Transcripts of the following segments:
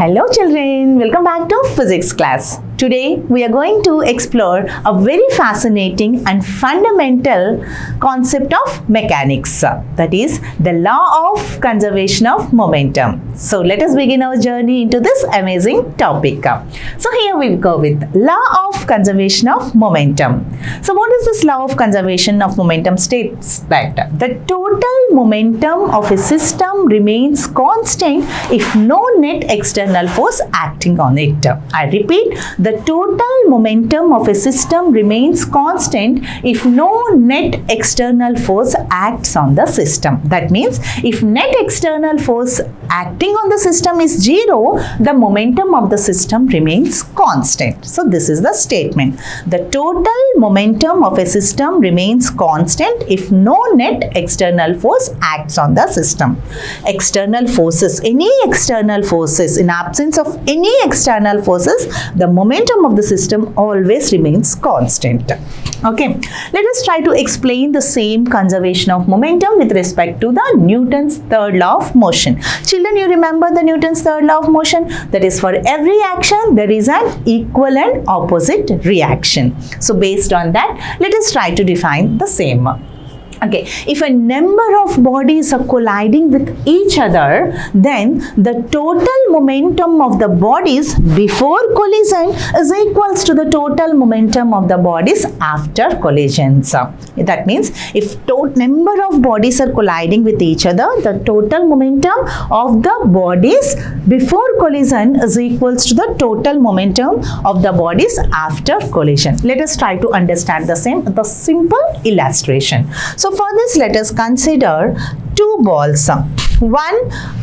Hello children, welcome back to physics class. Today we are going to explore a very fascinating and fundamental concept of mechanics, that is the law of conservation of momentum. So let us begin our journey into this amazing topic. So here we go with law of conservation of momentum. So what is this law of conservation of momentum? States that the total momentum of a system remains constant if no net external force acting on it. I repeat, the total momentum of a system remains constant if no net external force acts on the system. That means if net external force acting on the system is zero, the momentum of the system remains constant. So this is the statement. The total momentum of a system remains constant if no net external force acts on the system. External forces, any external forces, in absence of any external forces, the momentum of the system always remains constant. Okay, let us try to explain the same conservation of momentum with respect to the Newton's third law of motion. Children, you remember the Newton's third law of motion? That is, for every action there is an equal and opposite reaction. So based on that, let us try to define the same. Okay, if a number of bodies are colliding with each other, then the total momentum of the bodies before collision is equals to the total momentum of the bodies after collisions. That means if number of bodies are colliding with each other, the total momentum of the bodies before collision is equals to the total momentum of the bodies after collision. Let us try to understand the same with a simple illustration. So for this, let us consider two balls. One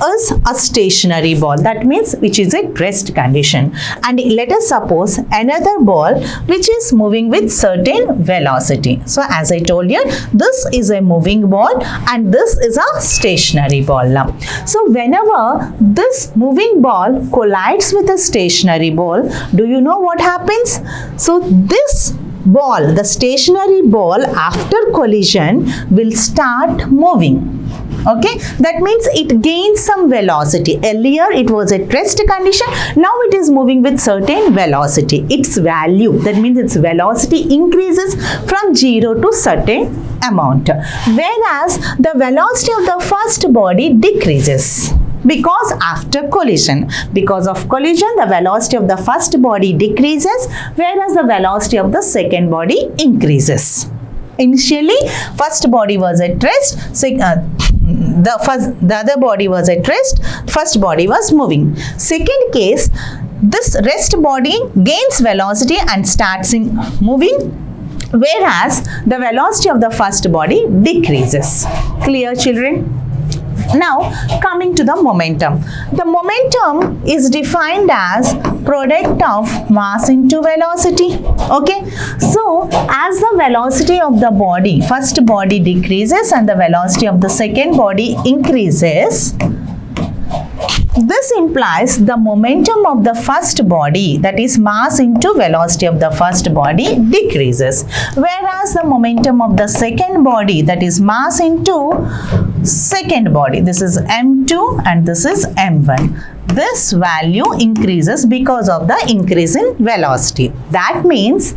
is a stationary ball, that means which is at rest condition, and let us suppose another ball which is moving with certain velocity. So as I told you, this is a moving ball and this is a stationary ball. So whenever this moving ball collides with a stationary ball, do you know what happens? So this ball, the stationary ball, after collision will start moving. Okay, that means it gains some velocity. Earlier it was at rest condition, now it is moving with certain velocity. Its value, that means its velocity increases from 0 to certain amount, whereas the velocity of the first body decreases. Because after collision, because of collision, the velocity of the first body decreases, whereas the velocity of the second body increases. Initially, first body was at rest, the other body was at rest, first body was moving. Second case, this rest body gains velocity and starts moving, whereas the velocity of the first body decreases. Clear, children? Now coming to the momentum. The momentum is defined as product of mass into velocity. Okay, so as the velocity of the body, first body decreases and the velocity of the second body increases, this implies the momentum of the first body, that is mass into velocity of the first body, decreases, whereas the momentum of the second body, that is mass into second body, this is m2 and this is m1, this value increases because of the increase in velocity. That means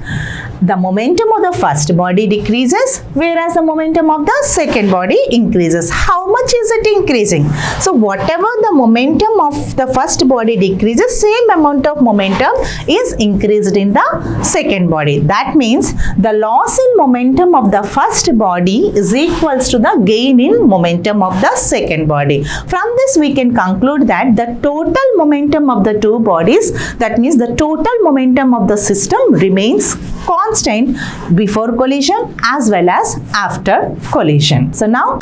the momentum of the first body decreases, whereas the momentum of the second body increases. How much is it increasing? So whatever the momentum of the first body decreases, same amount of momentum is increased in the second body. That means the loss in momentum of the first body is equals to the gain in momentum of the second body. From this we can conclude that the total momentum of the two bodies, that means the total momentum of the system, remains constant before collision as well as after collision. So now